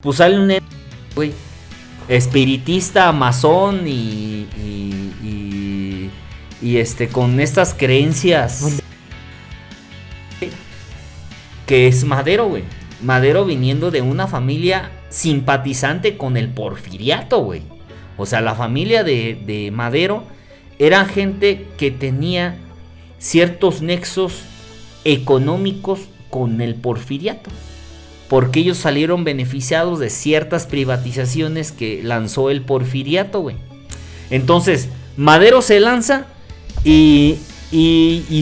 Pues sale un güey, espiritista, masón con estas creencias que es Madero, güey. Madero viniendo de una familia simpatizante con el porfiriato, güey. O sea, la familia de Madero era gente que tenía ciertos nexos económicos con el porfiriato, porque ellos salieron beneficiados de ciertas privatizaciones que lanzó el porfiriato, güey. Entonces, Madero se lanza y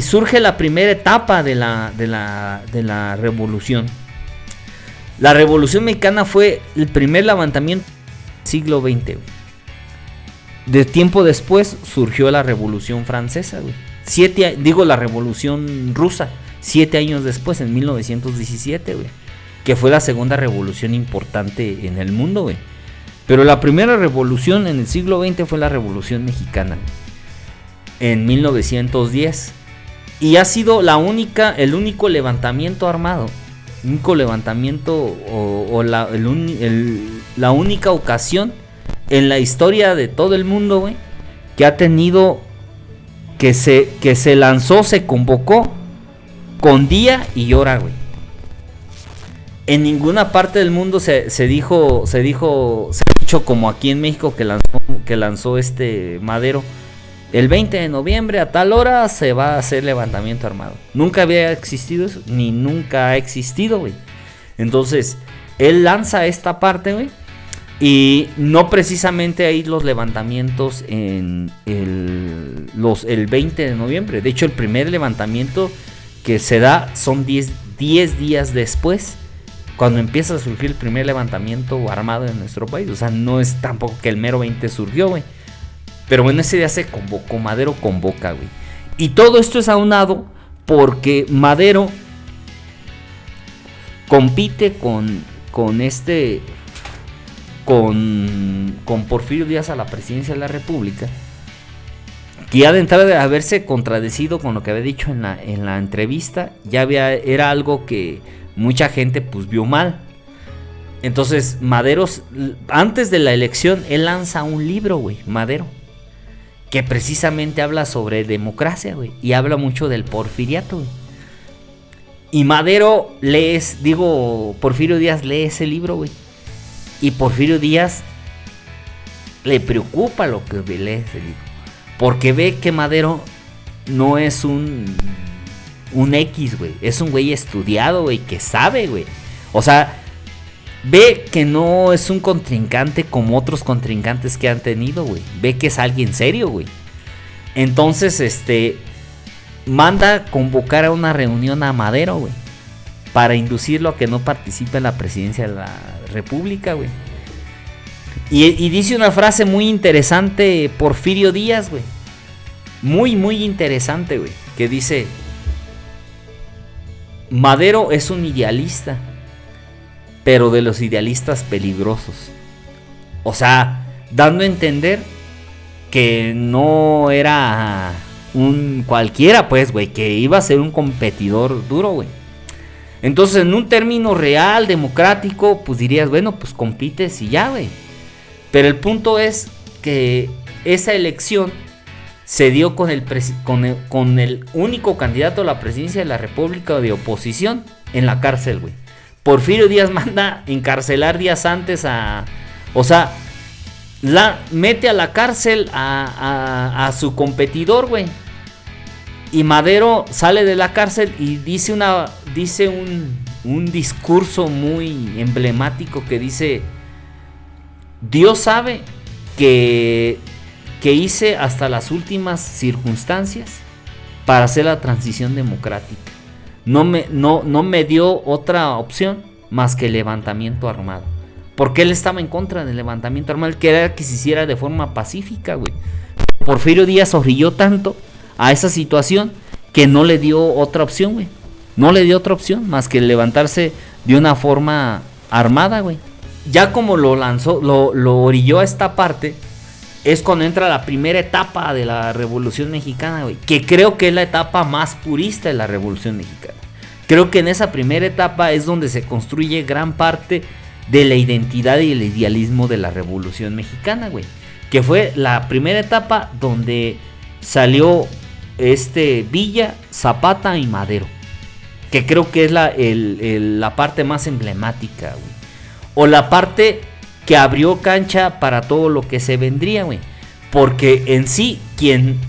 surge la primera etapa de la revolución. La Revolución Mexicana fue el primer levantamiento del siglo XX, güey. De tiempo después surgió la Revolución Francesa, güey. La Revolución Rusa, 7 años después, en 1917, güey. Que fue la segunda revolución importante en el mundo, güey. Pero la primera revolución en el siglo XX fue la Revolución Mexicana, en 1910. Y ha sido el único levantamiento armado. Único levantamiento la única ocasión en la historia de todo el mundo, güey, que ha tenido que se lanzó, se convocó con día y hora, güey. En ninguna parte del mundo se ha dicho como aquí en México que lanzó Madero. El 20 de noviembre a tal hora se va a hacer levantamiento armado. Nunca había existido eso, ni nunca ha existido, güey. Entonces, él lanza esta parte, güey. Y no precisamente hay los levantamientos en el 20 de noviembre. De hecho, el primer levantamiento que se da son 10 días después, cuando empieza a surgir el primer levantamiento armado en nuestro país. O sea, no es tampoco que el mero 20 surgió, güey. Pero bueno, ese día se convocó, Madero convoca, güey. Y todo esto es aunado porque Madero compite con Porfirio Díaz a la presidencia de la República. Que ya de entrada de haberse contradecido con lo que había dicho en la entrevista, era algo que mucha gente pues vio mal. Entonces Madero, antes de la elección, él lanza un libro, güey, Madero, que precisamente habla sobre democracia, güey, y habla mucho del porfiriato, güey. Y Madero Porfirio Díaz lee ese libro, güey. Y Porfirio Díaz le preocupa lo que lee ese libro, porque ve que Madero no es un X, güey. Es un güey estudiado, güey, que sabe, güey. O sea, ve que no es un contrincante como otros contrincantes que han tenido, güey. Ve que es alguien serio, güey. Entonces, manda convocar a una reunión a Madero, güey, para inducirlo a que no participe en la presidencia de la República, güey. Y dice una frase muy interesante Porfirio Díaz, güey. Muy, muy interesante, güey. Que dice: Madero es un idealista, pero de los idealistas peligrosos. O sea, dando a entender que no era un cualquiera, pues, güey, que iba a ser un competidor duro, güey. Entonces, en un término real, democrático, pues dirías, bueno, pues compites y ya, güey. Pero el punto es que esa elección se dio con el único candidato a la presidencia de la República de oposición en la cárcel, güey. Porfirio Díaz manda encarcelar días antes mete a la cárcel a su competidor, güey. Y Madero sale de la cárcel y dice un discurso muy emblemático que dice: Dios sabe que hice hasta las últimas circunstancias para hacer la transición democrática. No me dio otra opción más que el levantamiento armado. Porque él estaba en contra del levantamiento armado. Él quería que se hiciera de forma pacífica, güey. Porfirio Díaz orilló tanto a esa situación que no le dio otra opción, güey. No le dio otra opción más que levantarse de una forma armada, güey. Ya como lo orilló a esta parte, es cuando entra la primera etapa de la Revolución Mexicana, güey, que creo que es la etapa más purista de la Revolución Mexicana. Creo que en esa primera etapa es donde se construye gran parte de la identidad y el idealismo de la Revolución Mexicana, güey. Que fue la primera etapa donde salió Villa, Zapata y Madero. Que creo que es la parte más emblemática, güey. O la parte que abrió cancha para todo lo que se vendría, güey. Porque en sí,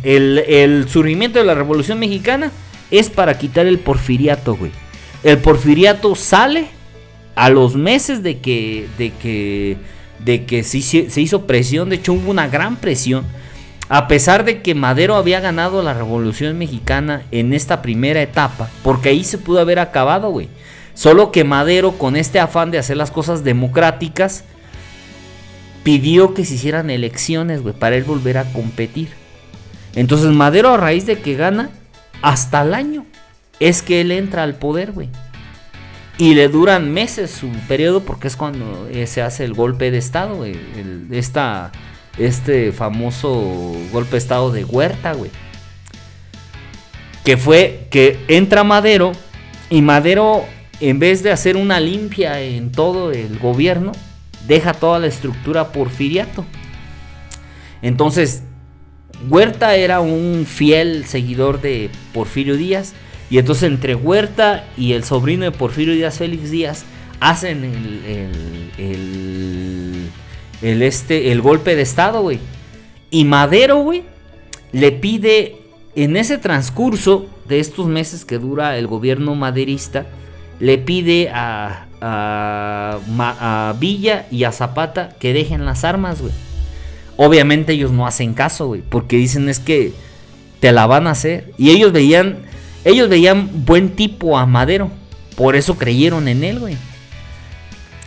el surgimiento de la Revolución Mexicana es para quitar el porfiriato, güey. El porfiriato sale a los meses de que se hizo presión. De hecho, hubo una gran presión. A pesar de que Madero había ganado la Revolución Mexicana en esta primera etapa, porque ahí se pudo haber acabado, güey. Solo que Madero, con este afán de hacer las cosas democráticas, pidió que se hicieran elecciones, güey, para él volver a competir. Entonces Madero, a raíz de que gana, hasta el año es que él entra al poder, güey. Y le duran meses su periodo, porque es cuando se hace el golpe de estado, güey. Este famoso golpe de estado de Huerta, güey. Que fue que entra Madero, y Madero, en vez de hacer una limpia en todo el gobierno, deja toda la estructura porfiriato. Entonces, Huerta era un fiel seguidor de Porfirio Díaz. Y entonces entre Huerta y el sobrino de Porfirio Díaz, Félix Díaz, hacen el golpe de estado, güey. Y Madero, güey, le pide, en ese transcurso de estos meses que dura el gobierno maderista, le pide a Villa y a Zapata que dejen las armas, güey. Obviamente ellos no hacen caso, güey, porque dicen es que te la van a hacer. Y ellos veían buen tipo a Madero, por eso creyeron en él, güey.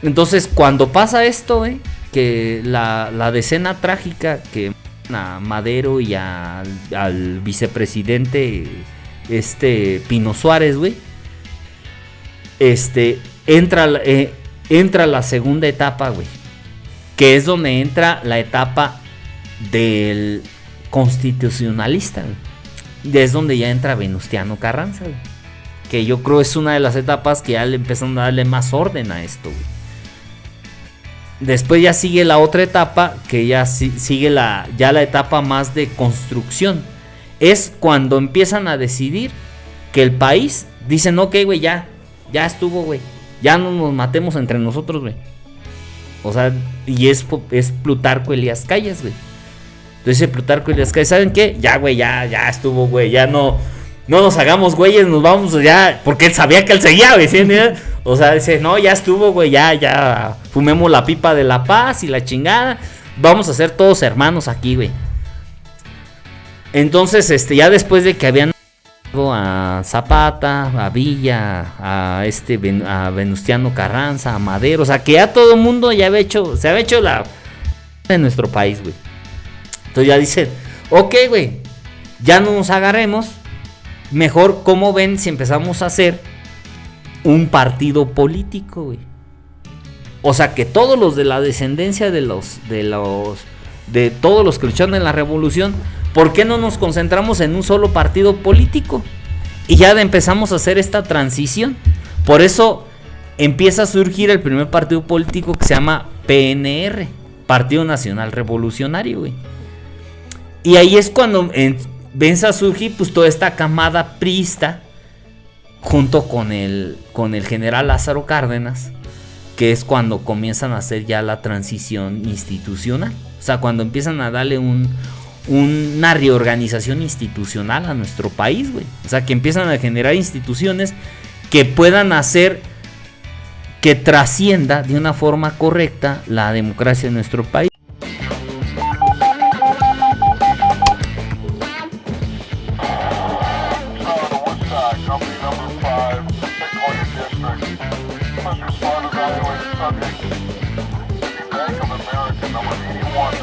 Entonces cuando pasa esto, güey, que la decena trágica que a Madero y al vicepresidente Pino Suárez, güey, entra la segunda etapa, güey, que es donde entra la etapa del constitucionalista, güey. Es donde ya entra Venustiano Carranza, güey, que yo creo es una de las etapas que ya le empezaron a darle más orden a esto, güey. Después ya sigue la otra etapa, que ya sigue la etapa más de construcción. Es cuando empiezan a decidir que el país, dicen, ok, güey, ya estuvo, güey, ya no nos matemos entre nosotros, güey. O sea, y es Plutarco Elías Calles, güey. Entonces Plutarco Elías Calles, ¿saben qué? Ya, güey, ya estuvo, güey, ya no nos hagamos güeyes, nos vamos ya, porque él sabía que él seguía, güey, ¿sí? O sea, dice, no, ya estuvo, güey, ya fumemos la pipa de la paz y la chingada, vamos a ser todos hermanos aquí, güey. Entonces, ya después de que habían a Zapata, a Villa, a Venustiano Carranza, a Madero, o sea, que ya todo el mundo se había hecho la en nuestro país, güey. Entonces ya dicen, ok, güey, ya no nos agarremos, mejor, ¿cómo ven si empezamos a hacer un partido político, güey? O sea, que todos los de la descendencia de todos los que lucharon en la revolución, ¿por qué no nos concentramos en un solo partido político? Y ya empezamos a hacer esta transición. Por eso empieza a surgir el primer partido político que se llama PNR, Partido Nacional Revolucionario, güey. Y ahí es cuando empieza a surgir pues toda esta camada priista, junto con el general Lázaro Cárdenas, que es cuando comienzan a hacer ya la transición institucional. O sea, cuando empiezan a darle una reorganización institucional a nuestro país, güey. O sea, que empiezan a generar instituciones que puedan hacer que trascienda de una forma correcta la democracia en nuestro país. Bank of America, number 81.